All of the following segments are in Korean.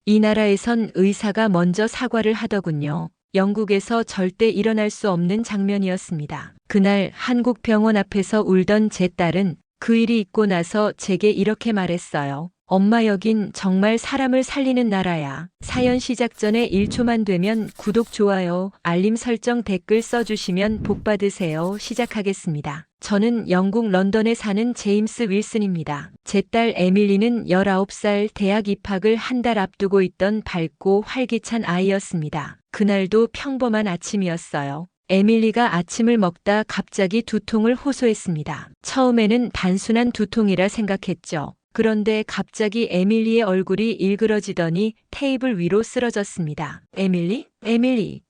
이 나라에선 의사가 먼저 사과를 하더군요. 영국에서 절대 일어날 수 없는 장면이었습니다. 그날 한국 병원 앞에서 울던 제 딸은 그 일이 있고 나서 제게 이렇게 말했어요. 엄마, 여긴 정말 사람을 살리는 나라야. 사연 시작 전에 1초만 되면 구독, 좋아요, 알림 설정, 댓글 써주시면 복 받으세요. 시작하겠습니다. 저는 영국 런던에 사는 제임스 윌슨입니다. 제 딸 에밀리는 19살, 대학 입학을 한 달 앞두고 있던 밝고 활기찬 아이였습니다. 그날도 평범한 아침이었어요. 에밀리가 아침을 먹다 갑자기 두통을 호소했습니다. 처음에는 단순한 두통이라 생각했죠. 그런데 갑자기 에밀리의 얼굴이 일그러지더니 테이블 위로 쓰러졌습니다. 에밀리? 에밀리.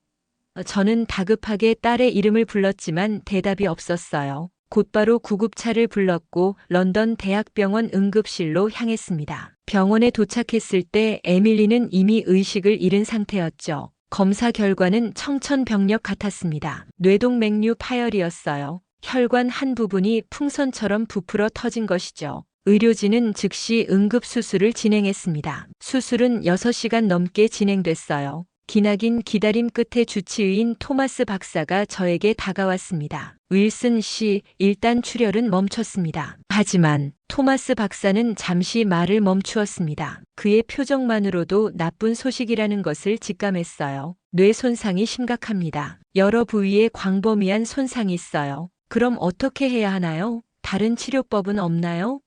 저는 다급하게 딸의 이름을 불렀지만 대답이 없었어요. 곧바로 구급차를 불렀고 런던 대학병원 응급실로 향했습니다. 병원에 도착했을 때 에밀리는 이미 의식을 잃은 상태였죠. 검사 결과는 청천벽력 같았습니다. 뇌동맥류 파열이었어요. 혈관 한 부분이 풍선처럼 부풀어 터진 것이죠. 의료진은 즉시 응급수술을 진행했습니다. 수술은 6시간 넘게 진행됐어요. 기나긴 기다림 끝에 주치의인 토마스 박사가 저에게 다가왔습니다. 윌슨 씨, 일단 출혈은 멈췄습니다. 하지만 토마스 박사는 잠시 말을 멈추었습니다. 그의 표정만으로도 나쁜 소식이라는 것을 직감했어요. 뇌 손상이 심각합니다. 여러 부위에 광범위한 손상이 있어요. 그럼 어떻게 해야 하나요? 다른 치료법은 없나요?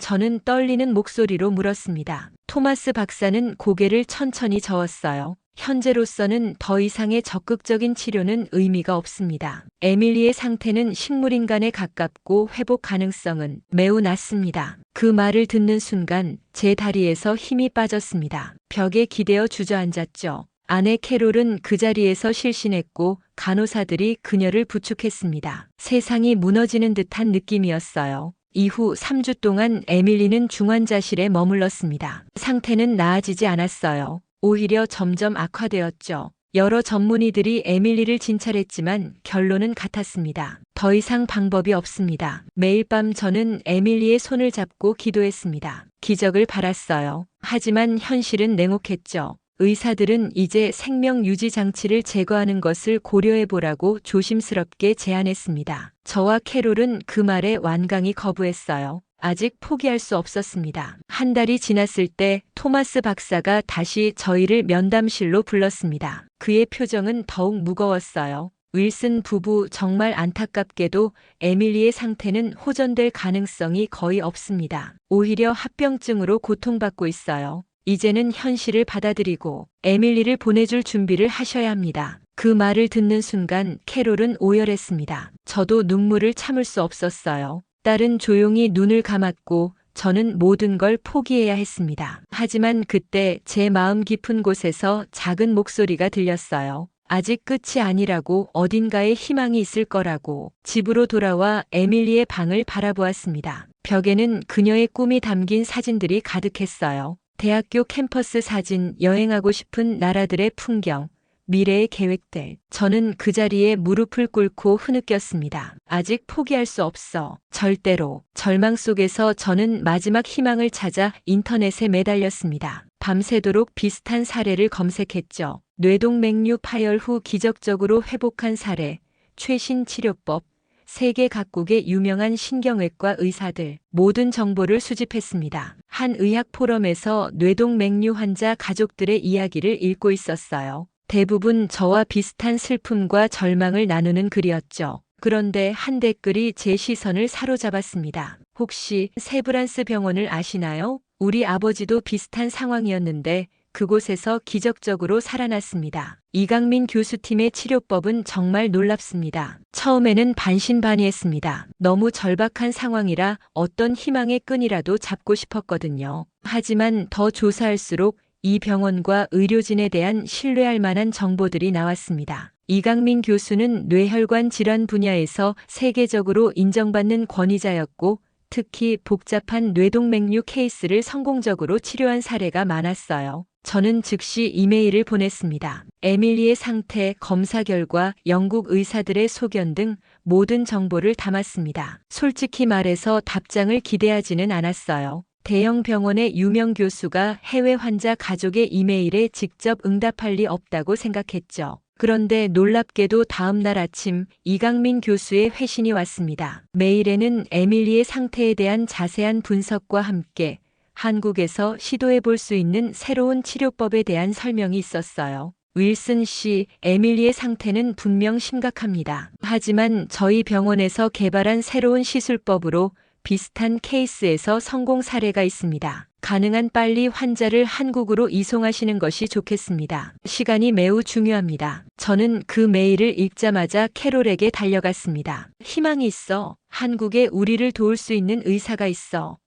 저는 떨리는 목소리로 물었습니다. 토마스 박사는 고개를 천천히 저었어요. 현재로서는 더 이상의 적극적인 치료는 의미가 없습니다. 에밀리의 상태는 식물인간에 가깝고 회복 가능성은 매우 낮습니다. 그 말을 듣는 순간 제 다리에서 힘이 빠졌습니다. 벽에 기대어 주저앉았죠. 아내 캐롤은 그 자리에서 실신했고 간호사들이 그녀를 부축했습니다. 세상이 무너지는 듯한 느낌이었어요. 이후 3주 동안 에밀리는 중환자실에 머물렀습니다. 상태는 나아지지 않았어요. 오히려 점점 악화되었죠. 여러 전문의들이 에밀리를 진찰했지만 결론은 같았습니다. 더 이상 방법이 없습니다. 매일 밤 저는 에밀리의 손을 잡고 기도했습니다. 기적을 바랐어요. 하지만 현실은 냉혹했죠. 의사들은 이제 생명 유지 장치를 제거하는 것을 고려해보라고 조심스럽게 제안했습니다. 저와 캐롤은 그 말에 완강히 거부했어요. 아직 포기할 수 없었습니다. 한 달이 지났을 때 토마스 박사가 다시 저희를 면담실로 불렀습니다. 그의 표정은 더욱 무거웠어요. 윌슨 부부, 정말 안타깝게도 에밀리의 상태는 호전될 가능성이 거의 없습니다. 오히려 합병증으로 고통받고 있어요. 이제는 현실을 받아들이고 에밀리를 보내줄 준비를 하셔야 합니다. 그 말을 듣는 순간 캐롤은 오열했습니다. 저도 눈물을 참을 수 없었어요. 딸은 조용히 눈을 감았고 저는 모든 걸 포기해야 했습니다. 하지만 그때 제 마음 깊은 곳에서 작은 목소리가 들렸어요. 아직 끝이 아니라고, 어딘가에 희망이 있을 거라고. 집으로 돌아와 에밀리의 방을 바라보았습니다. 벽에는 그녀의 꿈이 담긴 사진들이 가득했어요. 대학교 캠퍼스 사진, 여행하고 싶은 나라들의 풍경, 미래의 계획들. 저는 그 자리에 무릎을 꿇고 흐느꼈습니다. 아직 포기할 수 없어. 절대로. 절망 속에서 저는 마지막 희망을 찾아 인터넷에 매달렸습니다. 밤새도록 비슷한 사례를 검색했죠. 뇌동맥류 파열 후 기적적으로 회복한 사례, 최신 치료법, 세계 각국의 유명한 신경외과 의사들, 모든 정보를 수집했습니다. 한 의학 포럼에서 뇌동맥류 환자 가족들의 이야기를 읽고 있었어요. 대부분 저와 비슷한 슬픔과 절망을 나누는 글이었죠. 그런데 한 댓글이 제 시선을 사로잡았습니다. 혹시 세브란스 병원을 아시나요? 우리 아버지도 비슷한 상황이었는데 그곳에서 기적적으로 살아났습니다. 이강민 교수팀의 치료법은 정말 놀랍습니다. 처음에는 반신반의했습니다. 너무 절박한 상황이라 어떤 희망의 끈이라도 잡고 싶었거든요. 하지만 더 조사할수록 이 병원과 의료진에 대한 신뢰할 만한 정보들이 나왔습니다. 이강민 교수는 뇌혈관 질환 분야에서 세계적으로 인정받는 권위자였고 특히 복잡한 뇌동맥류 케이스를 성공적으로 치료한 사례가 많았어요. 저는 즉시 이메일을 보냈습니다. 에밀리의 상태, 검사 결과, 영국 의사들의 소견 등 모든 정보를 담았습니다. 솔직히 말해서 답장을 기대하지는 않았어요. 대형 병원의 유명 교수가 해외 환자 가족의 이메일에 직접 응답할 리 없다고 생각했죠. 그런데 놀랍게도 다음 날 아침 이강민 교수의 회신이 왔습니다. 메일에는 에밀리의 상태에 대한 자세한 분석과 함께 한국에서 시도해 볼 수 있는 새로운 치료법에 대한 설명이 있었어요. 윌슨 씨, 에밀리의 상태는 분명 심각합니다. 하지만 저희 병원에서 개발한 새로운 시술법으로 비슷한 케이스에서 성공 사례가 있습니다. 가능한 빨리 환자를 한국으로 이송하시는 것이 좋겠습니다. 시간이 매우 중요합니다. 저는 그 메일을 읽자마자 캐롤에게 달려갔습니다. 희망이 있어. 한국에 우리를 도울 수 있는 의사가 있어.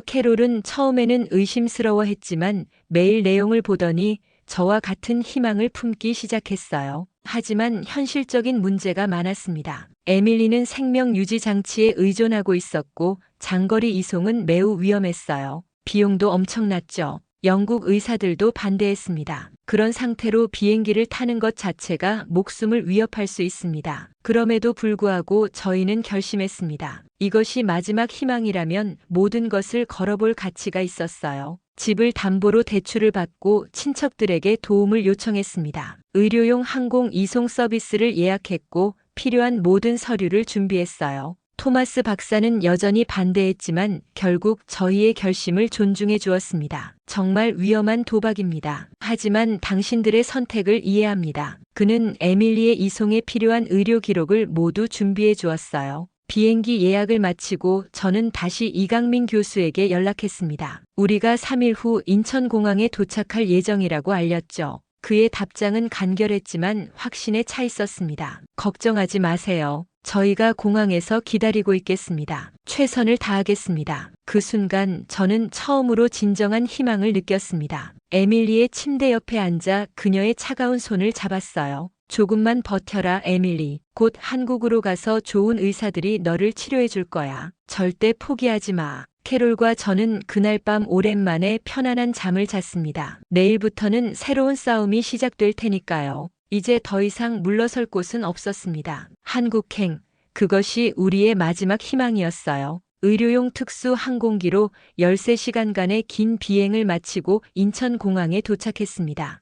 캐롤은 처음에는 의심스러워했지만 메일 내용을 보더니 저와 같은 희망을 품기 시작했어요. 하지만 현실적인 문제가 많았습니다. 에밀리는 생명 유지 장치에 의존하고 있었고 장거리 이송은 매우 위험했어요. 비용도 엄청났죠. 영국 의사들도 반대했습니다. 그런 상태로 비행기를 타는 것 자체가 목숨을 위협할 수 있습니다. 그럼에도 불구하고 저희는 결심했습니다. 이것이 마지막 희망이라면 모든 것을 걸어볼 가치가 있었어요. 집을 담보로 대출을 받고 친척들에게 도움을 요청했습니다. 의료용 항공 이송 서비스를 예약했고 필요한 모든 서류를 준비했어요. 토마스 박사는 여전히 반대했지만 결국 저희의 결심을 존중해 주었습니다. 정말 위험한 도박입니다. 하지만 당신들의 선택을 이해합니다. 그는 에밀리의 이송에 필요한 의료 기록을 모두 준비해 주었어요. 비행기 예약을 마치고 저는 다시 이강민 교수에게 연락했습니다. 우리가 3일 후 인천공항에 도착할 예정이라고 알렸죠. 그의 답장은 간결했지만 확신에 차 있었습니다. 걱정하지 마세요. 저희가 공항에서 기다리고 있겠습니다. 최선을 다하겠습니다. 그 순간 저는 처음으로 진정한 희망을 느꼈습니다. 에밀리의 침대 옆에 앉아 그녀의 차가운 손을 잡았어요. 조금만 버텨라, 에밀리. 곧 한국으로 가서 좋은 의사들이 너를 치료해 줄 거야. 절대 포기하지 마. 캐롤과 저는 그날 밤 오랜만에 편안한 잠을 잤습니다. 내일부터는 새로운 싸움이 시작될 테니까요. 이제 더 이상 물러설 곳은 없었습니다. 한국행, 그것이 우리의 마지막 희망이었어요. 의료용 특수 항공기로 13시간간의 긴 비행을 마치고 인천공항에 도착했습니다.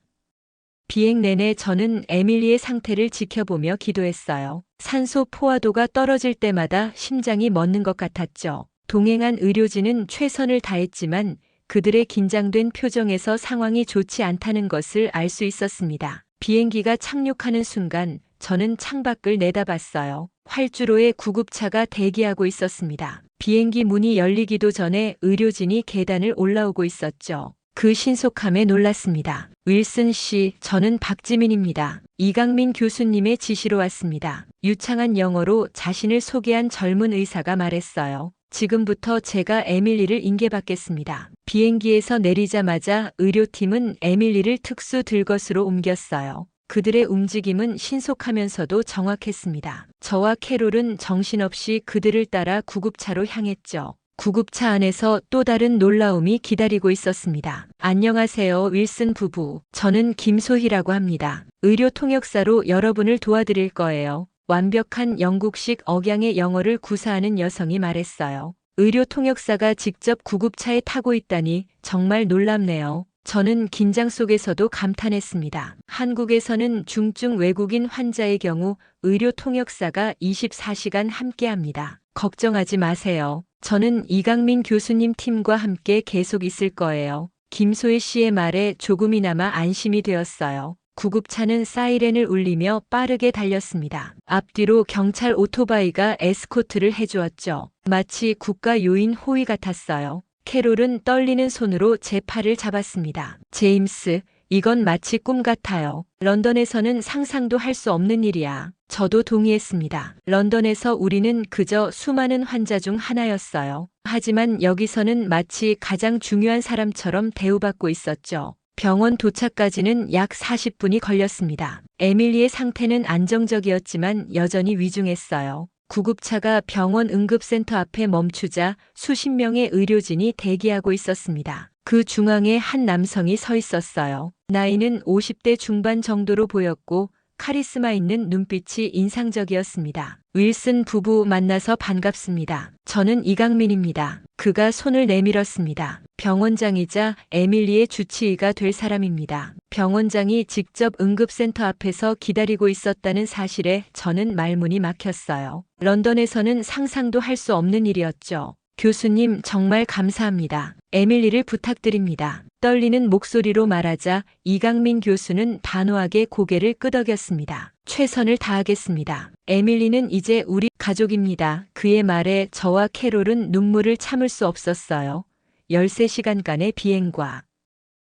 비행 내내 저는 에밀리의 상태를 지켜보며 기도했어요. 산소 포화도가 떨어질 때마다 심장이 멎는 것 같았죠. 동행한 의료진은 최선을 다했지만 그들의 긴장된 표정에서 상황이 좋지 않다는 것을 알 수 있었습니다. 비행기가 착륙하는 순간 저는 창밖을 내다봤어요. 활주로에 구급차가 대기하고 있었습니다. 비행기 문이 열리기도 전에 의료진이 계단을 올라오고 있었죠. 그 신속함에 놀랐습니다. 윌슨 씨, 저는 박지민입니다. 이강민 교수님의 지시로 왔습니다. 유창한 영어로 자신을 소개한 젊은 의사가 말했어요. 지금부터 제가 에밀리를 인계받겠습니다. 비행기에서 내리자마자 의료팀은 에밀리를 특수 들것으로 옮겼어요. 그들의 움직임은 신속하면서도 정확했습니다. 저와 캐롤은 정신없이 그들을 따라 구급차로 향했죠. 구급차 안에서 또 다른 놀라움이 기다리고 있었습니다. 안녕하세요, 윌슨 부부. 저는 김소희라고 합니다. 의료 통역사로 여러분을 도와드릴 거예요. 완벽한 영국식 억양의 영어를 구사하는 여성이 말했어요. 의료 통역사가 직접 구급차에 타고 있다니 정말 놀랍네요. 저는 긴장 속에서도 감탄했습니다. 한국에서는 중증 외국인 환자의 경우 의료 통역사가 24시간 함께합니다. 걱정하지 마세요. 저는 이강민 교수님 팀과 함께 계속 있을 거예요. 김소희 씨의 말에 조금이나마 안심이 되었어요. 구급차는 사이렌을 울리며 빠르게 달렸습니다. 앞뒤로 경찰 오토바이가 에스코트를 해주었죠. 마치 국가 요인 호위 같았어요. 캐롤은 떨리는 손으로 제 팔을 잡았습니다. 제임스, 이건 마치 꿈 같아요. 런던에서는 상상도 할 수 없는 일이야. 저도 동의했습니다. 런던에서 우리는 그저 수많은 환자 중 하나였어요. 하지만 여기서는 마치 가장 중요한 사람처럼 대우받고 있었죠. 병원 도착까지는 약 40분이 걸렸습니다. 에밀리의 상태는 안정적이었지만 여전히 위중했어요. 구급차가 병원 응급센터 앞에 멈추자 수십 명의 의료진이 대기하고 있었습니다. 그 중앙에 한 남성이 서 있었어요. 나이는 50대 중반 정도로 보였고 카리스마 있는 눈빛이 인상적이었습니다. 윌슨 부부 만나서 반갑습니다. 저는 이강민입니다. 그가 손을 내밀었습니다. 병원장이자 에밀리의 주치의가 될 사람입니다. 병원장이 직접 응급센터 앞에서 기다리고 있었다는 사실에 저는 말문이 막혔어요. 런던에서는 상상도 할 수 없는 일이었죠. 교수님 정말 감사합니다. 에밀리를 부탁드립니다. 떨리는 목소리로 말하자 이강민 교수는 단호하게 고개를 끄덕였습니다. 최선을 다하겠습니다. 에밀리는 이제 우리 가족입니다. 그의 말에 저와 캐롤은 눈물을 참을 수 없었어요. 13시간간의 비행과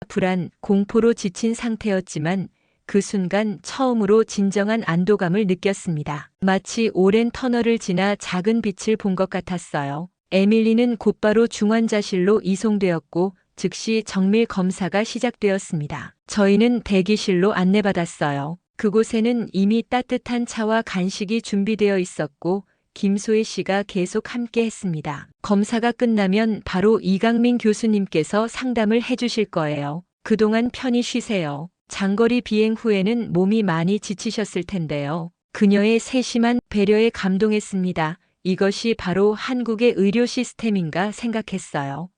불안, 공포로 지친 상태였지만 그 순간 처음으로 진정한 안도감을 느꼈습니다. 마치 오랜 터널을 지나 작은 빛을 본 것 같았어요. 에밀리는 곧바로 중환자실로 이송되었고 즉시 정밀 검사가 시작되었습니다. 저희는 대기실로 안내받았어요. 그곳에는 이미 따뜻한 차와 간식이 준비되어 있었고 김소혜 씨가 계속 함께 했습니다. 검사가 끝나면 바로 이강민 교수님께서 상담을 해주실 거예요. 그동안 편히 쉬세요. 장거리 비행 후에는 몸이 많이 지치셨을 텐데요. 그녀의 세심한 배려에 감동했습니다. 이것이 바로 한국의 의료 시스템인가 생각했어요.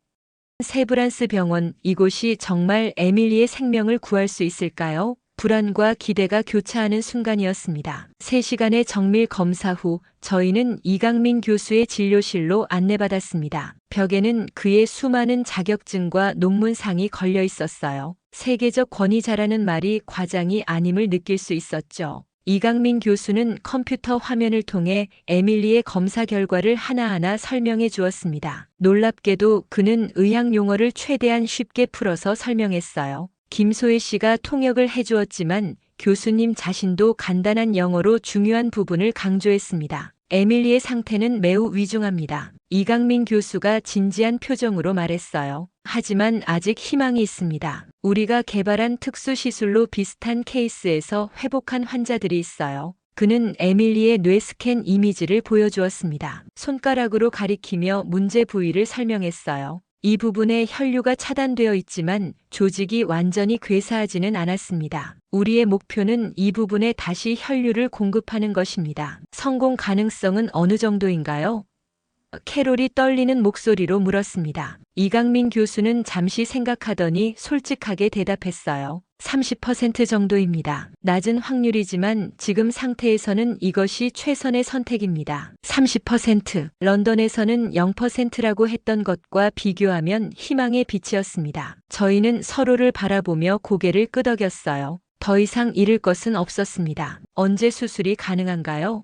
세브란스 병원, 이곳이 정말 에밀리의 생명을 구할 수 있을까요? 불안과 기대가 교차하는 순간이었습니다. 3시간의 정밀 검사 후 저희는 이강민 교수의 진료실로 안내받았습니다. 벽에는 그의 수많은 자격증과 논문상이 걸려 있었어요. 세계적 권위자라는 말이 과장이 아님을 느낄 수 있었죠. 이강민 교수는 컴퓨터 화면을 통해 에밀리의 검사 결과를 하나하나 설명해 주었습니다. 놀랍게도 그는 의학 용어를 최대한 쉽게 풀어서 설명했어요. 김소혜 씨가 통역을 해주었지만 교수님 자신도 간단한 영어로 중요한 부분을 강조했습니다. 에밀리의 상태는 매우 위중합니다. 이강민 교수가 진지한 표정으로 말했어요. 하지만 아직 희망이 있습니다. 우리가 개발한 특수 시술로 비슷한 케이스에서 회복한 환자들이 있어요. 그는 에밀리의 뇌 스캔 이미지를 보여주었습니다. 손가락으로 가리키며 문제 부위를 설명했어요. 이 부분에 혈류가 차단되어 있지만 조직이 완전히 괴사하지는 않았습니다. 우리의 목표는 이 부분에 다시 혈류를 공급하는 것입니다. 성공 가능성은 어느 정도인가요? 캐롤이 떨리는 목소리로 물었습니다. 이강민 교수는 잠시 생각하더니 솔직하게 대답했어요. 30% 정도입니다. 낮은 확률이지만 지금 상태에서는 이것이 최선의 선택입니다. 30%. 런던에서는 0%라고 했던 것과 비교하면 희망의 빛이었습니다. 저희는 서로를 바라보며 고개를 끄덕였어요. 더 이상 잃을 것은 없었습니다. 언제 수술이 가능한가요?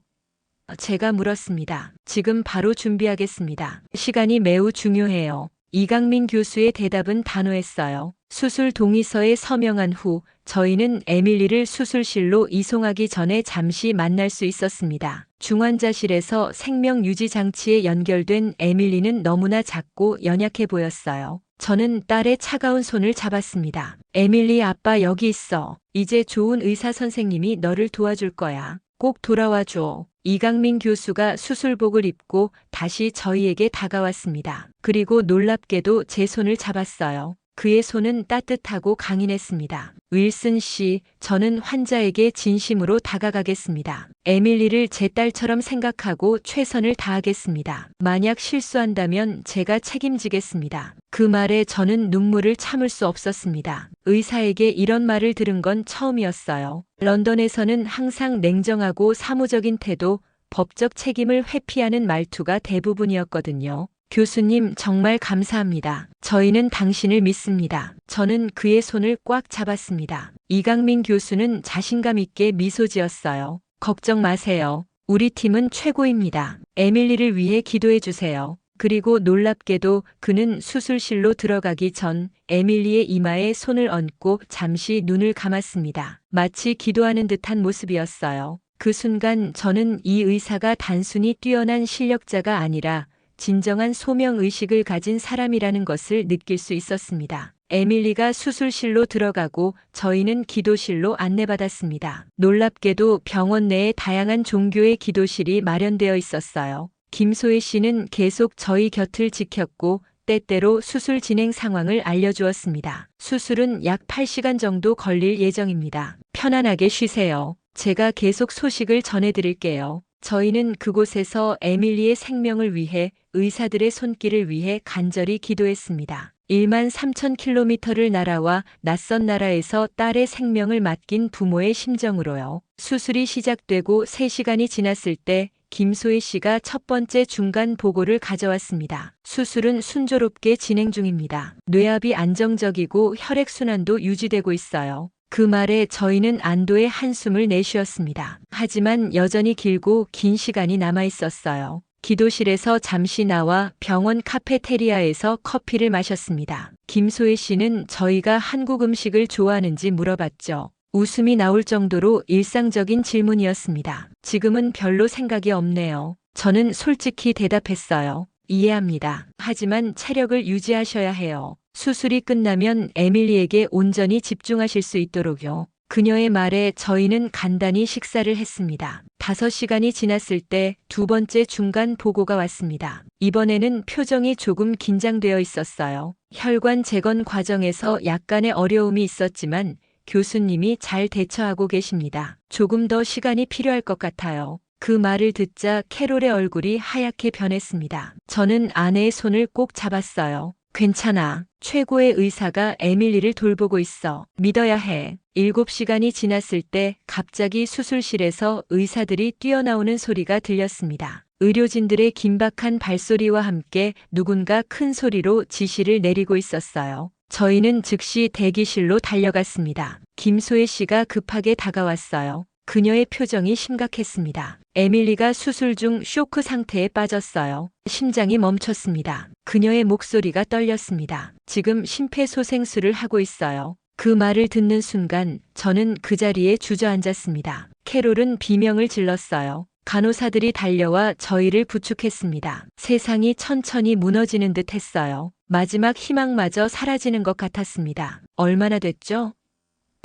제가 물었습니다. 지금 바로 준비하겠습니다. 시간이 매우 중요해요. 이강민 교수의 대답은 단호했어요. 수술 동의서에 서명한 후 저희는 에밀리를 수술실로 이송하기 전에 잠시 만날 수 있었습니다. 중환자실에서 생명 유지 장치에 연결된 에밀리는 너무나 작고 연약해 보였어요. 저는 딸의 차가운 손을 잡았습니다. 에밀리 아빠 여기 있어. 이제 좋은 의사 선생님이 너를 도와줄 거야. 꼭 돌아와 줘. 이강민 교수가 수술복을 입고 다시 저희에게 다가왔습니다. 그리고 놀랍게도 제 손을 잡았어요. 그의 손은 따뜻하고 강인했습니다. 윌슨 씨, 저는 환자에게 진심으로 다가가겠습니다. 에밀리를 제 딸처럼 생각하고 최선을 다하겠습니다. 만약 실수한다면 제가 책임지겠습니다. 그 말에 저는 눈물을 참을 수 없었습니다. 의사에게 이런 말을 들은 건 처음이었어요. 런던에서는 항상 냉정하고 사무적인 태도, 법적 책임을 회피하는 말투가 대부분이었거든요. 교수님 정말 감사합니다. 저희는 당신을 믿습니다. 저는 그의 손을 꽉 잡았습니다. 이강민 교수는 자신감 있게 미소 지었어요. 걱정 마세요. 우리 팀은 최고입니다. 에밀리를 위해 기도해 주세요. 그리고 놀랍게도 그는 수술실로 들어가기 전 에밀리의 이마에 손을 얹고 잠시 눈을 감았습니다. 마치 기도하는 듯한 모습이었어요. 그 순간 저는 이 의사가 단순히 뛰어난 실력자가 아니라 진정한 소명의식을 가진 사람이라는 것을 느낄 수 있었습니다. 에밀리가 수술실로 들어가고 저희는 기도실로 안내받았습니다. 놀랍게도 병원 내에 다양한 종교의 기도실이 마련되어 있었어요. 김소혜 씨는 계속 저희 곁을 지켰고 때때로 수술 진행 상황을 알려주었습니다. 수술은 약 8시간 정도 걸릴 예정입니다. 편안하게 쉬세요. 제가 계속 소식을 전해드릴게요. 저희는 그곳에서 에밀리의 생명을 위해 의사들의 손길을 위해 간절히 기도했습니다. 1만 3천 킬로미터를 날아와 낯선 나라에서 딸의 생명을 맡긴 부모의 심정으로요. 수술이 시작되고 3시간이 지났을 때 김소희 씨가 첫 번째 중간 보고를 가져왔습니다. 수술은 순조롭게 진행 중입니다. 뇌압이 안정적이고 혈액순환도 유지되고 있어요. 그 말에 저희는 안도의 한숨을 내쉬었습니다. 하지만 여전히 길고 긴 시간이 남아 있었어요. 기도실에서 잠시 나와 병원 카페테리아에서 커피를 마셨습니다. 김소희 씨는 저희가 한국 음식을 좋아하는지 물어봤죠. 웃음이 나올 정도로 일상적인 질문이었습니다. 지금은 별로 생각이 없네요. 저는 솔직히 대답했어요. 이해합니다. 하지만 체력을 유지하셔야 해요. 수술이 끝나면 에밀리에게 온전히 집중하실 수 있도록요. 그녀의 말에 저희는 간단히 식사를 했습니다. 5시간이 지났을 때 두 번째 중간 보고가 왔습니다. 이번에는 표정이 조금 긴장되어 있었어요. 혈관 재건 과정에서 약간의 어려움이 있었지만 교수님이 잘 대처하고 계십니다. 조금 더 시간이 필요할 것 같아요. 그 말을 듣자 캐롤의 얼굴이 하얗게 변했습니다. 저는 아내의 손을 꼭 잡았어요. 괜찮아. 최고의 의사가 에밀리를 돌보고 있어. 믿어야 해. 7시간이 지났을 때 갑자기 수술실에서 의사들이 뛰어나오는 소리가 들렸습니다. 의료진들의 긴박한 발소리와 함께 누군가 큰 소리로 지시를 내리고 있었어요. 저희는 즉시 대기실로 달려갔습니다. 김소혜 씨가 급하게 다가왔어요. 그녀의 표정이 심각했습니다. 에밀리가 수술 중 쇼크 상태에 빠졌어요. 심장이 멈췄습니다. 그녀의 목소리가 떨렸습니다. 지금 심폐소생술을 하고 있어요. 그 말을 듣는 순간 저는 그 자리에 주저앉았습니다. 캐롤은 비명을 질렀어요. 간호사들이 달려와 저희를 부축했습니다. 세상이 천천히 무너지는 듯 했어요. 마지막 희망마저 사라지는 것 같았습니다. 얼마나 됐죠?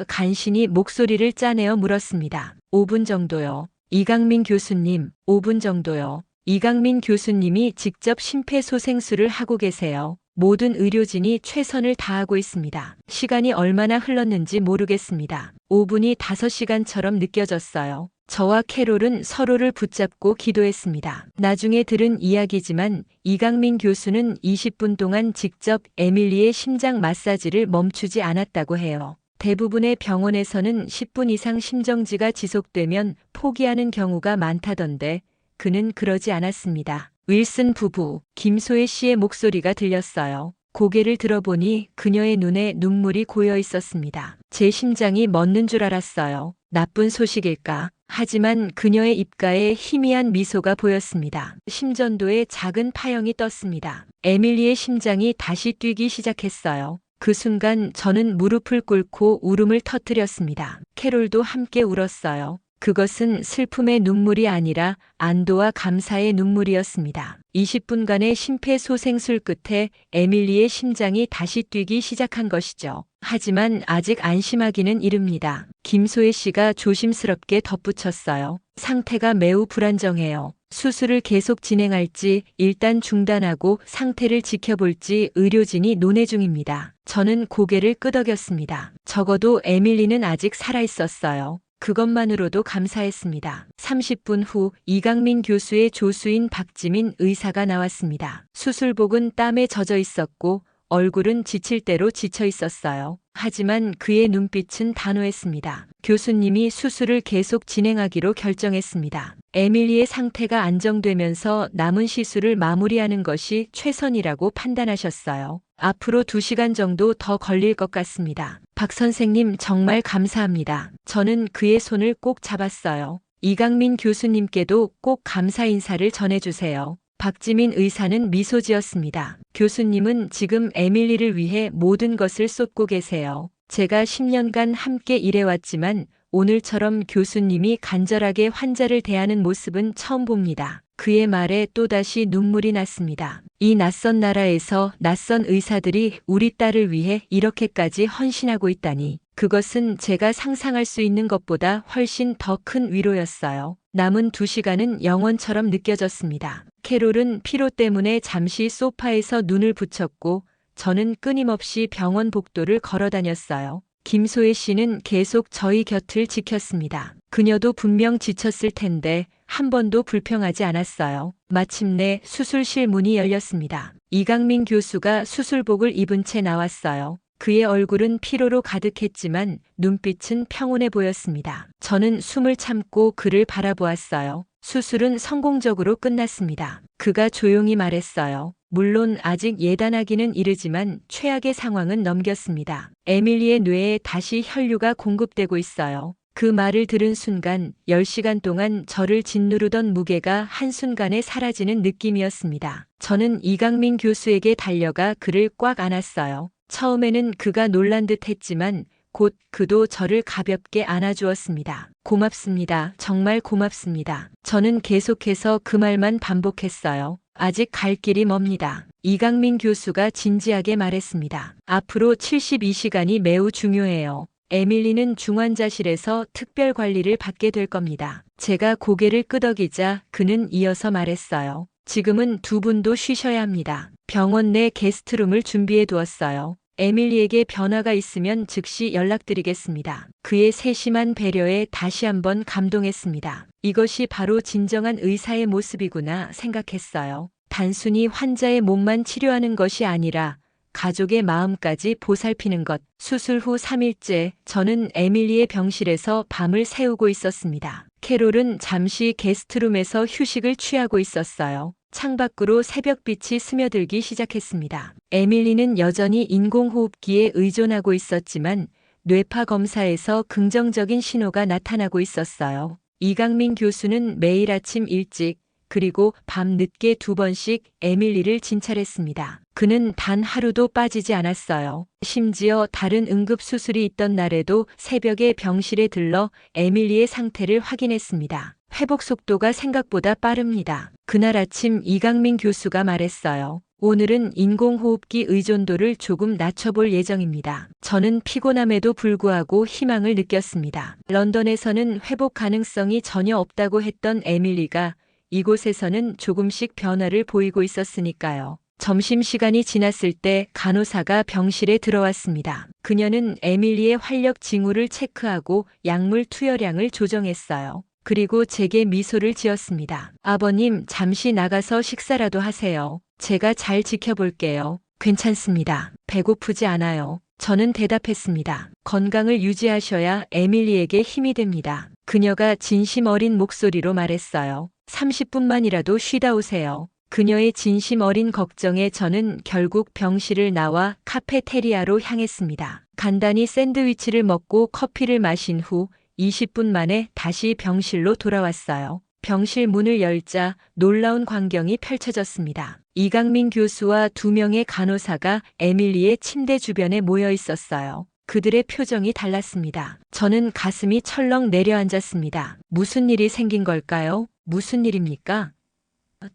간신히 목소리를 짜내어 물었습니다. 5분 정도요. 이강민 교수님, 5분 정도요. 이강민 교수님이 직접 심폐소생술을 하고 계세요. 모든 의료진이 최선을 다하고 있습니다. 시간이 얼마나 흘렀는지 모르겠습니다. 5분이 5시간처럼 느껴졌어요. 저와 캐롤은 서로를 붙잡고 기도했습니다. 나중에 들은 이야기지만 이강민 교수는 20분 동안 직접 에밀리의 심장 마사지를 멈추지 않았다고 해요. 대부분의 병원에서는 10분 이상 심정지가 지속되면 포기하는 경우가 많다던데 그는 그러지 않았습니다. 윌슨 부부, 김소혜 씨의 목소리가 들렸어요. 고개를 들어보니 그녀의 눈에 눈물이 고여 있었습니다. 제 심장이 멎는 줄 알았어요. 나쁜 소식일까? 하지만 그녀의 입가에 희미한 미소가 보였습니다. 심전도에 작은 파형이 떴습니다. 에밀리의 심장이 다시 뛰기 시작했어요. 그 순간 저는 무릎을 꿇고 울음을 터뜨렸습니다. 캐롤도 함께 울었어요. 그것은 슬픔의 눈물이 아니라 안도와 감사의 눈물이었습니다. 20분간의 심폐소생술 끝에 에밀리의 심장이 다시 뛰기 시작한 것이죠. 하지만 아직 안심하기는 이릅니다. 김소혜 씨가 조심스럽게 덧붙였어요. 상태가 매우 불안정해요. 수술을 계속 진행할지 일단 중단하고 상태를 지켜볼지 의료진이 논의 중입니다. 저는 고개를 끄덕였습니다. 적어도 에밀리는 아직 살아있었어요. 그것만으로도 감사했습니다. 30분 후 이강민 교수의 조수인 박지민 의사가 나왔습니다. 수술복은 땀에 젖어 있었고 얼굴은 지칠 대로 지쳐 있었어요. 하지만 그의 눈빛은 단호했습니다. 교수님이 수술을 계속 진행하기로 결정했습니다. 에밀리의 상태가 안정되면서 남은 시술을 마무리하는 것이 최선이라고 판단하셨어요. 앞으로 2시간 정도 더 걸릴 것 같습니다. 박 선생님 정말 감사합니다. 저는 그의 손을 꼭 잡았어요. 이강민 교수님께도 꼭 감사 인사를 전해주세요. 박지민 의사는 미소 지었습니다. 교수님은 지금 에밀리를 위해 모든 것을 쏟고 계세요. 제가 10년간 함께 일해왔지만 오늘처럼 교수님이 간절하게 환자를 대하는 모습은 처음 봅니다. 그의 말에 또다시 눈물이 났습니다. 이 낯선 나라에서 낯선 의사들이 우리 딸을 위해 이렇게까지 헌신하고 있다니. 그것은 제가 상상할 수 있는 것보다 훨씬 더 큰 위로였어요. 남은 2시간은 영원처럼 느껴졌습니다. 캐롤은 피로 때문에 잠시 소파에서 눈을 붙였고 저는 끊임없이 병원 복도를 걸어 다녔어요. 김소혜 씨는 계속 저희 곁을 지켰습니다. 그녀도 분명 지쳤을 텐데 한 번도 불평하지 않았어요. 마침내 수술실 문이 열렸습니다. 이강민 교수가 수술복을 입은 채 나왔어요. 그의 얼굴은 피로로 가득했지만 눈빛은 평온해 보였습니다. 저는 숨을 참고 그를 바라보았어요. 수술은 성공적으로 끝났습니다. 그가 조용히 말했어요. 물론 아직 예단하기는 이르지만 최악의 상황은 넘겼습니다. 에밀리의 뇌에 다시 혈류가 공급되고 있어요. 그 말을 들은 순간 10시간 동안 저를 짓누르던 무게가 한순간에 사라지는 느낌이었습니다. 저는 이강민 교수에게 달려가 그를 꽉 안았어요. 처음에는 그가 놀란 듯 했지만 곧 그도 저를 가볍게 안아주었습니다. 고맙습니다. 정말 고맙습니다. 저는 계속해서 그 말만 반복했어요. 아직 갈 길이 멉니다. 이강민 교수가 진지하게 말했습니다. 앞으로 72시간이 매우 중요해요. 에밀리는 중환자실에서 특별 관리를 받게 될 겁니다. 제가 고개를 끄덕이자 그는 이어서 말했어요. 지금은 두 분도 쉬셔야 합니다. 병원 내 게스트룸을 준비해 두었어요. 에밀리에게 변화가 있으면 즉시 연락드리겠습니다. 그의 세심한 배려에 다시 한번 감동했습니다. 이것이 바로 진정한 의사의 모습이구나 생각했어요. 단순히 환자의 몸만 치료하는 것이 아니라 가족의 마음까지 보살피는 것. 수술 후 3일째 저는 에밀리의 병실에서 밤을 새우고 있었습니다. 캐롤은 잠시 게스트룸에서 휴식을 취하고 있었어요. 창밖으로 새벽빛이 스며들기 시작했습니다. 에밀리는 여전히 인공호흡기에 의존하고 있었지만 뇌파 검사에서 긍정적인 신호가 나타나고 있었어요. 이강민 교수는 매일 아침 일찍 그리고 밤 늦게 2번씩 에밀리를 진찰했습니다. 그는 단 하루도 빠지지 않았어요. 심지어 다른 응급수술이 있던 날에도 새벽에 병실에 들러 에밀리의 상태를 확인했습니다. 회복 속도가 생각보다 빠릅니다. 그날 아침 이강민 교수가 말했어요. 오늘은 인공호흡기 의존도를 조금 낮춰볼 예정입니다. 저는 피곤함에도 불구하고 희망을 느꼈습니다. 런던에서는 회복 가능성이 전혀 없다고 했던 에밀리가 이곳에서는 조금씩 변화를 보이고 있었으니까요. 점심시간이 지났을 때 간호사가 병실에 들어왔습니다. 그녀는 에밀리의 활력 징후를 체크하고 약물 투여량을 조정했어요. 그리고 제게 미소를 지었습니다. 아버님, 잠시 나가서 식사라도 하세요. 제가 잘 지켜볼게요. 괜찮습니다. 배고프지 않아요. 저는 대답했습니다. 건강을 유지하셔야 에밀리에게 힘이 됩니다. 그녀가 진심 어린 목소리로 말했어요. 30분만이라도 쉬다 오세요. 그녀의 진심 어린 걱정에 저는 결국 병실을 나와 카페테리아로 향했습니다. 간단히 샌드위치를 먹고 커피를 마신 후 20분 만에 다시 병실로 돌아왔어요. 병실 문을 열자 놀라운 광경이 펼쳐졌습니다. 이강민 교수와 2명의 간호사가 에밀리의 침대 주변에 모여 있었어요. 그들의 표정이 달랐습니다. 저는 가슴이 철렁 내려앉았습니다. 무슨 일이 생긴 걸까요? 무슨 일입니까?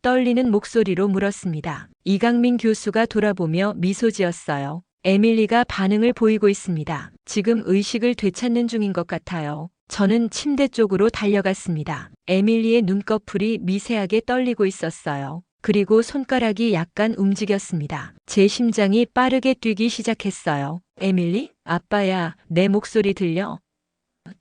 떨리는 목소리로 물었습니다. 이강민 교수가 돌아보며 미소 지었어요. 에밀리가 반응을 보이고 있습니다. 지금 의식을 되찾는 중인 것 같아요. 저는 침대 쪽으로 달려갔습니다. 에밀리의 눈꺼풀이 미세하게 떨리고 있었어요. 그리고 손가락이 약간 움직였습니다. 제 심장이 빠르게 뛰기 시작했어요. 에밀리? 아빠야, 내 목소리 들려?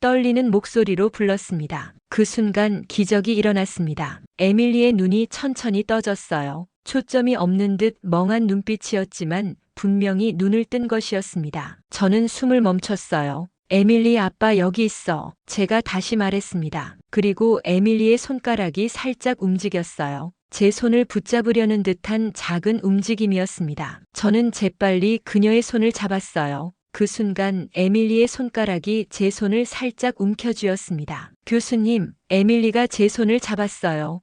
떨리는 목소리로 불렀습니다. 그 순간 기적이 일어났습니다. 에밀리의 눈이 천천히 떠졌어요. 초점이 없는 듯 멍한 눈빛이었지만 분명히 눈을 뜬 것이었습니다. 저는 숨을 멈췄어요. 에밀리 아빠 여기 있어. 제가 다시 말했습니다. 그리고 에밀리의 손가락이 살짝 움직였어요. 제 손을 붙잡으려는 듯한 작은 움직임이었습니다. 저는 재빨리 그녀의 손을 잡았어요. 그 순간 에밀리의 손가락이 제 손을 살짝 움켜쥐었습니다. 교수님, 에밀리가 제 손을 잡았어요.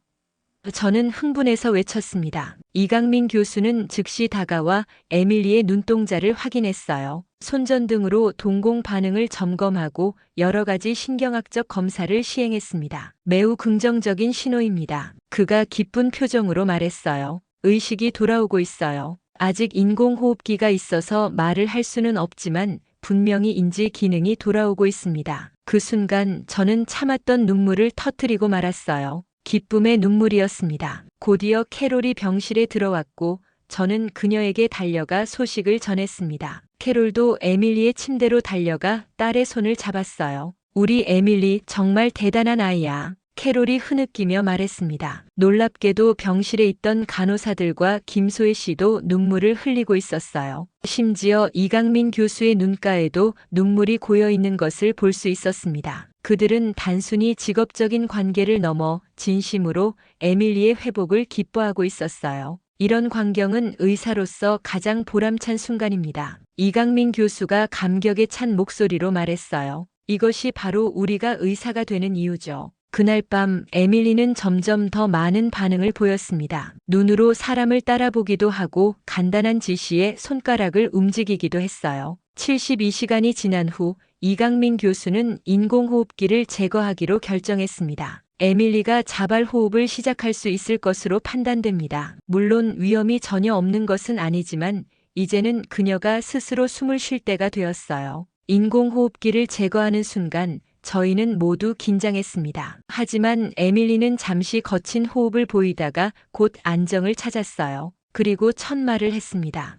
저는 흥분해서 외쳤습니다. 이강민 교수는 즉시 다가와 에밀리의 눈동자를 확인했어요. 손전등으로 동공 반응을 점검하고 여러 가지 신경학적 검사를 시행했습니다. 매우 긍정적인 신호입니다. 그가 기쁜 표정으로 말했어요. 의식이 돌아오고 있어요. 아직 인공호흡기가 있어서 말을 할 수는 없지만 분명히 인지 기능이 돌아오고 있습니다. 그 순간 저는 참았던 눈물을 터뜨리고 말았어요. 기쁨의 눈물이었습니다. 곧이어 캐롤이 병실에 들어왔고 저는 그녀에게 달려가 소식을 전했습니다. 캐롤도 에밀리의 침대로 달려가 딸의 손을 잡았어요. 우리 에밀리 정말 대단한 아이야. 캐롤이 흐느끼며 말했습니다. 놀랍게도 병실에 있던 간호사들과 김소혜 씨도 눈물을 흘리고 있었어요. 심지어 이강민 교수의 눈가에도 눈물이 고여 있는 것을 볼 수 있었습니다. 그들은 단순히 직업적인 관계를 넘어 진심으로 에밀리의 회복을 기뻐하고 있었어요. 이런 광경은 의사로서 가장 보람찬 순간입니다. 이강민 교수가 감격에 찬 목소리로 말했어요. 이것이 바로 우리가 의사가 되는 이유죠. 그날 밤 에밀리는 점점 더 많은 반응을 보였습니다. 눈으로 사람을 따라보기도 하고 간단한 지시에 손가락을 움직이기도 했어요. 72시간이 지난 후 이강민 교수는 인공호흡기를 제거하기로 결정했습니다. 에밀리가 자발 호흡을 시작할 수 있을 것으로 판단됩니다. 물론 위험이 전혀 없는 것은 아니지만 이제는 그녀가 스스로 숨을 쉴 때가 되었어요. 인공호흡기를 제거하는 순간 저희는 모두 긴장했습니다. 하지만 에밀리는 잠시 거친 호흡을 보이다가 곧 안정을 찾았어요. 그리고 첫 말을 했습니다.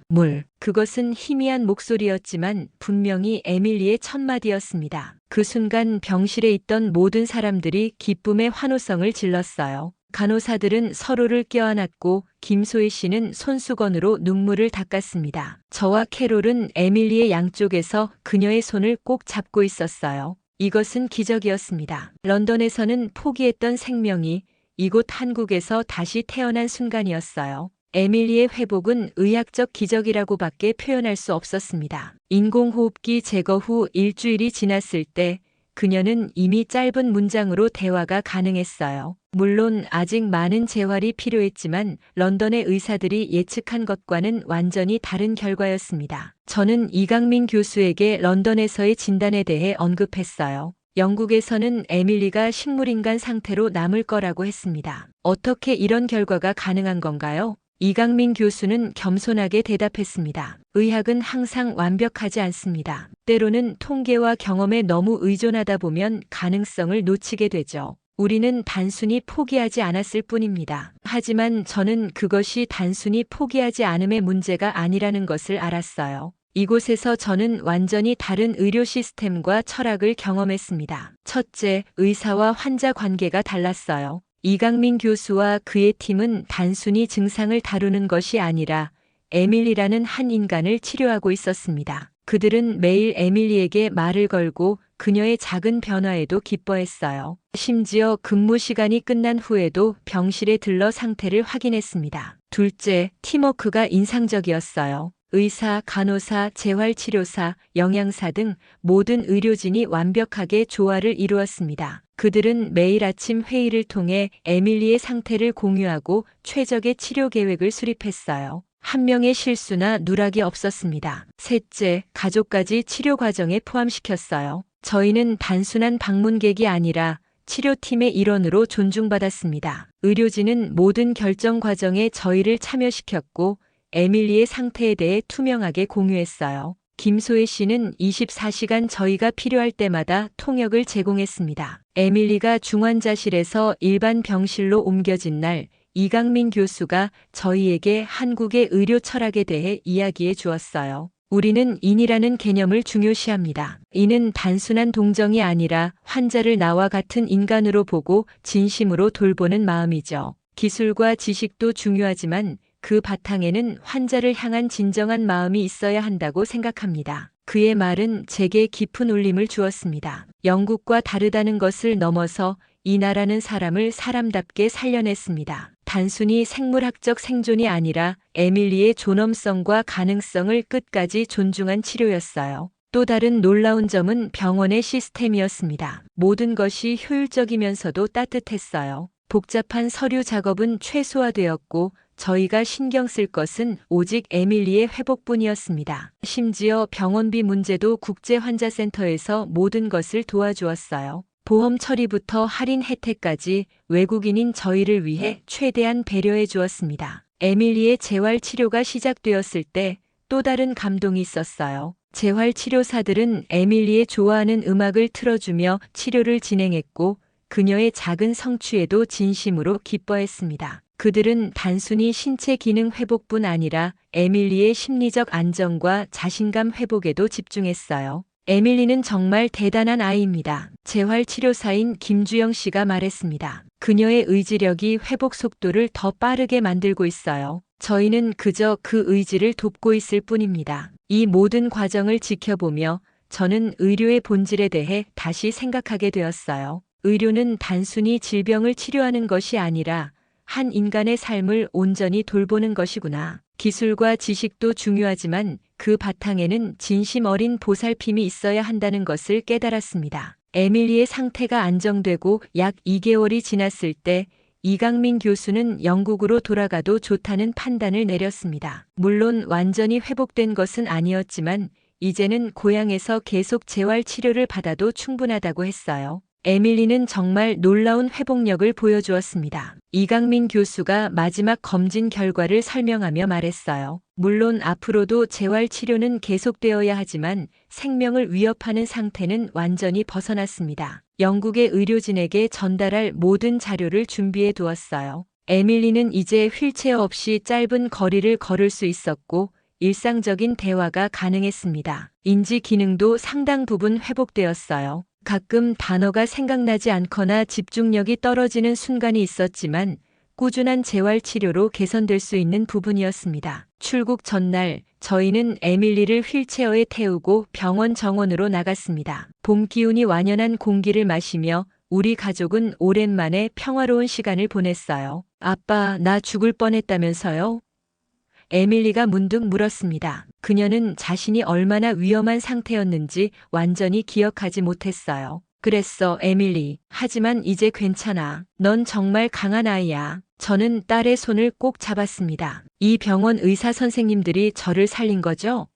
그것은 희미한 목소리였지만 분명히 에밀리의 첫 마디였습니다. 그 순간 병실에 있던 모든 사람들이 기쁨의 환호성을 질렀어요. 간호사들은 서로를 껴안았고 김소희 씨는 손수건으로 눈물을 닦았습니다. 저와 캐롤은 에밀리의 양쪽에서 그녀의 손을 꼭 잡고 있었어요. 이것은 기적이었습니다. 런던에서는 포기했던 생명이 이곳 한국에서 다시 태어난 순간이었어요. 에밀리의 회복은 의학적 기적이라고밖에 표현할 수 없었습니다. 인공호흡기 제거 후 일주일이 지났을 때 그녀는 이미 짧은 문장으로 대화가 가능했어요. 물론 아직 많은 재활이 필요했지만 런던의 의사들이 예측한 것과는 완전히 다른 결과였습니다. 저는 이강민 교수에게 런던에서의 진단에 대해 언급했어요. 영국에서는 에밀리가 식물인간 상태로 남을 거라고 했습니다. 어떻게 이런 결과가 가능한 건가요? 이강민 교수는 겸손하게 대답했습니다. 의학은 항상 완벽하지 않습니다. 때로는 통계와 경험에 너무 의존하다 보면 가능성을 놓치게 되죠. 우리는 단순히 포기하지 않았을 뿐입니다. 하지만 저는 그것이 단순히 포기하지 않음의 문제가 아니라는 것을 알았어요. 이곳에서 저는 완전히 다른 의료 시스템과 철학을 경험했습니다. 첫째, 의사와 환자 관계가 달랐어요. 이강민 교수와 그의 팀은 단순히 증상을 다루는 것이 아니라 에밀리라는 한 인간을 치료하고 있었습니다. 그들은 매일 에밀리에게 말을 걸고 그녀의 작은 변화에도 기뻐했어요. 심지어 근무 시간이 끝난 후에도 병실에 들러 상태를 확인했습니다. 둘째, 팀워크가 인상적이었어요. 의사, 간호사, 재활치료사, 영양사 등 모든 의료진이 완벽하게 조화를 이루었습니다. 그들은 매일 아침 회의를 통해 에밀리의 상태를 공유하고 최적의 치료 계획을 수립했어요. 한 명의 실수나 누락이 없었습니다. 셋째, 가족까지 치료 과정에 포함시켰어요. 저희는 단순한 방문객이 아니라 치료팀의 일원으로 존중받았습니다. 의료진은 모든 결정 과정에 저희를 참여시켰고 에밀리의 상태에 대해 투명하게 공유했어요. 김소혜 씨는 24시간 저희가 필요할 때마다 통역을 제공했습니다. 에밀리가 중환자실에서 일반 병실로 옮겨진 날, 이강민 교수가 저희에게 한국의 의료 철학에 대해 이야기해 주었어요. 우리는 인이라는 개념을 중요시합니다. 이는 단순한 동정이 아니라 환자를 나와 같은 인간으로 보고 진심으로 돌보는 마음이죠. 기술과 지식도 중요하지만 그 바탕에는 환자를 향한 진정한 마음이 있어야 한다고 생각합니다. 그의 말은 제게 깊은 울림을 주었습니다. 영국과 다르다는 것을 넘어서 이 나라는 사람을 사람답게 살려냈습니다. 단순히 생물학적 생존이 아니라 에밀리의 존엄성과 가능성을 끝까지 존중한 치료였어요. 또 다른 놀라운 점은 병원의 시스템이었습니다. 모든 것이 효율적이면서도 따뜻했어요. 복잡한 서류 작업은 최소화되었고 저희가 신경 쓸 것은 오직 에밀리의 회복뿐이었습니다. 심지어 병원비 문제도 국제환자센터에서 모든 것을 도와주었어요. 보험 처리부터 할인 혜택까지 외국인인 저희를 위해 최대한 배려해 주었습니다. 에밀리의 재활치료가 시작되었을 때 또 다른 감동이 있었어요. 재활치료사들은 에밀리의 좋아하는 음악을 틀어주며 치료를 진행했고 그녀의 작은 성취에도 진심으로 기뻐했습니다. 그들은 단순히 신체 기능 회복뿐 아니라 에밀리의 심리적 안정과 자신감 회복에도 집중했어요. 에밀리는 정말 대단한 아이입니다. 재활치료사인 김주영 씨가 말했습니다. 그녀의 의지력이 회복 속도를 더 빠르게 만들고 있어요. 저희는 그저 그 의지를 돕고 있을 뿐입니다. 이 모든 과정을 지켜보며 저는 의료의 본질에 대해 다시 생각하게 되었어요. 의료는 단순히 질병을 치료하는 것이 아니라 한 인간의 삶을 온전히 돌보는 것이구나. 기술과 지식도 중요하지만 그 바탕에는 진심 어린 보살핌이 있어야 한다는 것을 깨달았습니다. 에밀리의 상태가 안정되고 약 2개월이 지났을 때 이강민 교수는 영국으로 돌아가도 좋다는 판단을 내렸습니다. 물론 완전히 회복된 것은 아니었지만 이제는 고향에서 계속 재활 치료를 받아도 충분하다고 했어요. 에밀리는 정말 놀라운 회복력을 보여주었습니다. 이강민 교수가 마지막 검진 결과를 설명하며 말했어요. 물론 앞으로도 재활 치료는 계속되어야 하지만 생명을 위협하는 상태는 완전히 벗어났습니다. 영국의 의료진에게 전달할 모든 자료를 준비해 두었어요. 에밀리는 이제 휠체어 없이 짧은 거리를 걸을 수 있었고 일상적인 대화가 가능했습니다. 인지 기능도 상당 부분 회복되었어요. 가끔 단어가 생각나지 않거나 집중력이 떨어지는 순간이 있었지만 꾸준한 재활 치료로 개선될 수 있는 부분이었습니다. 출국 전날 저희는 에밀리를 휠체어에 태우고 병원 정원으로 나갔습니다. 봄 기운이 완연한 공기를 마시며 우리 가족은 오랜만에 평화로운 시간을 보냈어요. 아빠, 나 죽을 뻔했다면서요? 에밀리가 문득 물었습니다. 그녀는 자신이 얼마나 위험한 상태였는지 완전히 기억하지 못했어요. 그랬어, 에밀리. 하지만 이제 괜찮아. 넌 정말 강한 아이야. 저는 딸의 손을 꼭 잡았습니다. 이 병원 의사 선생님들이 저를 살린 거죠?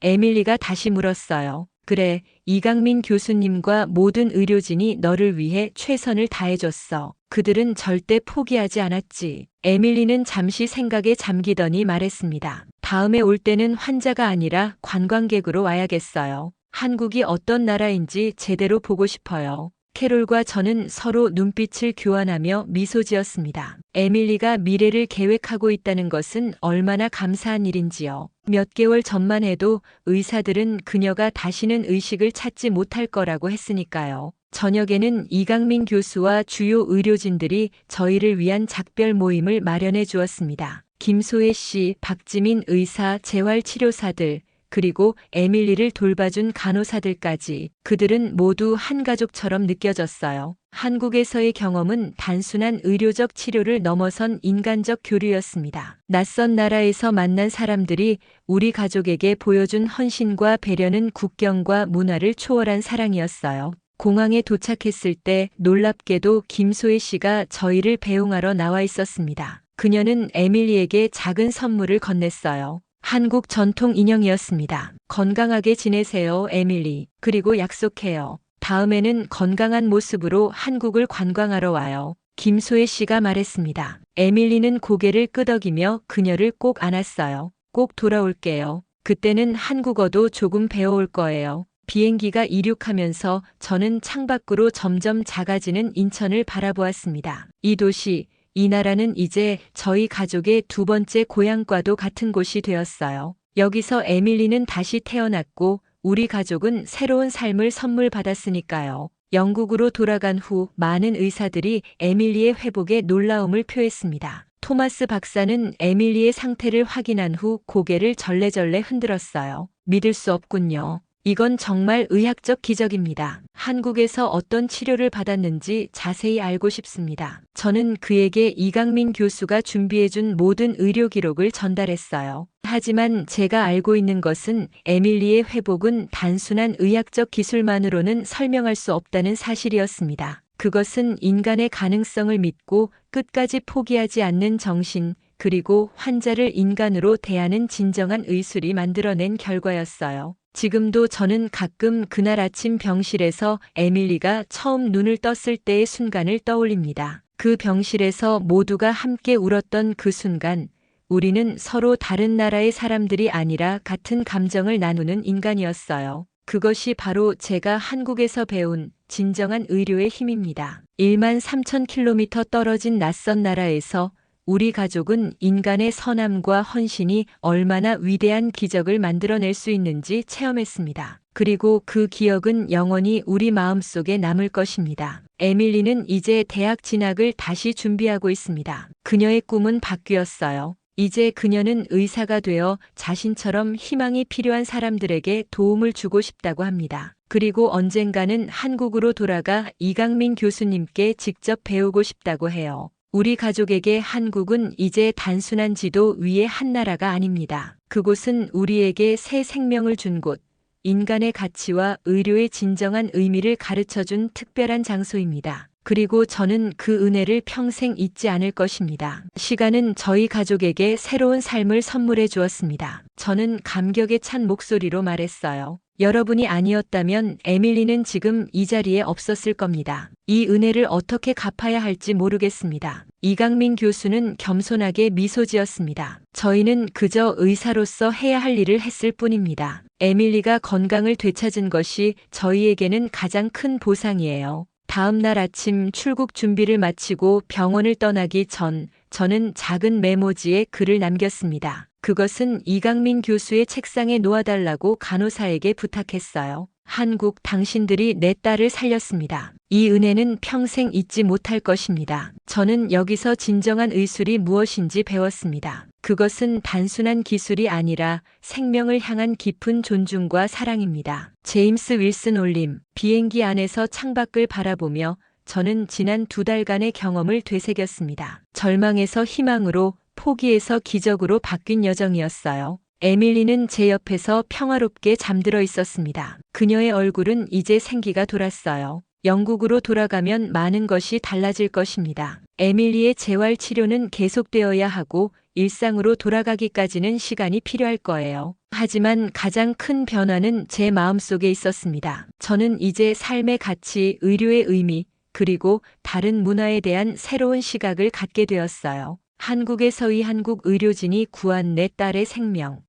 에밀리가 다시 물었어요. 그래, 이강민 교수님과 모든 의료진이 너를 위해 최선을 다해줬어. 그들은 절대 포기하지 않았지. 에밀리는 잠시 생각에 잠기더니 말했습니다. 다음에 올 때는 환자가 아니라 관광객으로 와야겠어요. 한국이 어떤 나라인지 제대로 보고 싶어요. 캐롤과 저는 서로 눈빛을 교환하며 미소 지었습니다. 에밀리가 미래를 계획하고 있다는 것은 얼마나 감사한 일인지요. 몇 개월 전만 해도 의사들은 그녀가 다시는 의식을 찾지 못할 거라고 했으니까요. 저녁에는 이강민 교수와 주요 의료진들이 저희를 위한 작별 모임을 마련해 주었습니다. 김소혜 씨, 박지민 의사, 재활치료사들, 그리고 에밀리를 돌봐준 간호사들까지 그들은 모두 한 가족처럼 느껴졌어요. 한국에서의 경험은 단순한 의료적 치료를 넘어선 인간적 교류였습니다. 낯선 나라에서 만난 사람들이 우리 가족에게 보여준 헌신과 배려는 국경과 문화를 초월한 사랑이었어요. 공항에 도착했을 때 놀랍게도 김소혜 씨가 저희를 배웅하러 나와 있었습니다. 그녀는 에밀리에게 작은 선물을 건넸어요. 한국 전통 인형이었습니다. 건강하게 지내세요, 에밀리. 그리고 약속해요. 다음에는 건강한 모습으로 한국을 관광하러 와요. 김소혜 씨가 말했습니다. 에밀리는 고개를 끄덕이며 그녀를 꼭 안았어요. 꼭 돌아올게요. 그때는 한국어도 조금 배워올 거예요. 비행기가 이륙하면서 저는 창밖으로 점점 작아지는 인천을 바라보았습니다. 이 도시, 이 나라는 이제 저희 가족의 두 번째 고향과도 같은 곳이 되었어요. 여기서 에밀리는 다시 태어났고 우리 가족은 새로운 삶을 선물 받았으니까요. 영국으로 돌아간 후 많은 의사들이 에밀리의 회복에 놀라움을 표했습니다. 토마스 박사는 에밀리의 상태를 확인한 후 고개를 절레절레 흔들었어요. 믿을 수 없군요. 이건 정말 의학적 기적입니다. 한국에서 어떤 치료를 받았는지 자세히 알고 싶습니다. 저는 그에게 이강민 교수가 준비해준 모든 의료 기록을 전달했어요. 하지만 제가 알고 있는 것은 에밀리의 회복은 단순한 의학적 기술만으로는 설명할 수 없다는 사실이었습니다. 그것은 인간의 가능성을 믿고 끝까지 포기하지 않는 정신, 그리고 환자를 인간으로 대하는 진정한 의술이 만들어낸 결과였어요. 지금도 저는 가끔 그날 아침 병실에서 에밀리가 처음 눈을 떴을 때의 순간을 떠올립니다. 그 병실에서 모두가 함께 울었던 그 순간, 우리는 서로 다른 나라의 사람들이 아니라 같은 감정을 나누는 인간이었어요. 그것이 바로 제가 한국에서 배운 진정한 의료의 힘입니다. 13,000km 떨어진 낯선 나라에서 우리 가족은 인간의 선함과 헌신이 얼마나 위대한 기적을 만들어낼 수 있는지 체험했습니다. 그리고 그 기억은 영원히 우리 마음속에 남을 것입니다. 에밀리는 이제 대학 진학을 다시 준비하고 있습니다. 그녀의 꿈은 바뀌었어요. 이제 그녀는 의사가 되어 자신처럼 희망이 필요한 사람들에게 도움을 주고 싶다고 합니다. 그리고 언젠가는 한국으로 돌아가 이강민 교수님께 직접 배우고 싶다고 해요. 우리 가족에게 한국은 이제 단순한 지도 위의 한 나라가 아닙니다. 그곳은 우리에게 새 생명을 준 곳, 인간의 가치와 의료의 진정한 의미를 가르쳐준 특별한 장소입니다. 그리고 저는 그 은혜를 평생 잊지 않을 것입니다. 시간은 저희 가족에게 새로운 삶을 선물해 주었습니다. 저는 감격에 찬 목소리로 말했어요. 여러분이 아니었다면 에밀리는 지금 이 자리에 없었을 겁니다. 이 은혜를 어떻게 갚아야 할지 모르겠습니다. 이강민 교수는 겸손하게 미소 지었습니다. 저희는 그저 의사로서 해야 할 일을 했을 뿐입니다. 에밀리가 건강을 되찾은 것이 저희에게는 가장 큰 보상이에요. 다음 날 아침 출국 준비를 마치고 병원을 떠나기 전 저는 작은 메모지에 글을 남겼습니다. 그것은 이강민 교수의 책상에 놓아달라고 간호사에게 부탁했어요. 한국, 당신들이 내 딸을 살렸습니다. 이 은혜는 평생 잊지 못할 것입니다. 저는 여기서 진정한 의술이 무엇인지 배웠습니다. 그것은 단순한 기술이 아니라 생명을 향한 깊은 존중과 사랑입니다. 제임스 윌슨 올림, 비행기 안에서 창밖을 바라보며 저는 지난 2달간의 경험을 되새겼습니다. 절망에서 희망으로, 포기에서 기적으로 바뀐 여정이었어요. 에밀리는 제 옆에서 평화롭게 잠들어 있었습니다. 그녀의 얼굴은 이제 생기가 돌았어요. 영국으로 돌아가면 많은 것이 달라질 것입니다. 에밀리의 재활 치료는 계속되어야 하고 일상으로 돌아가기까지는 시간이 필요할 거예요. 하지만 가장 큰 변화는 제 마음속에 있었습니다. 저는 이제 삶의 가치, 의료의 의미, 그리고 다른 문화에 대한 새로운 시각을 갖게 되었어요. 한국에서의 한국 의료진이 구한 내 딸의 생명.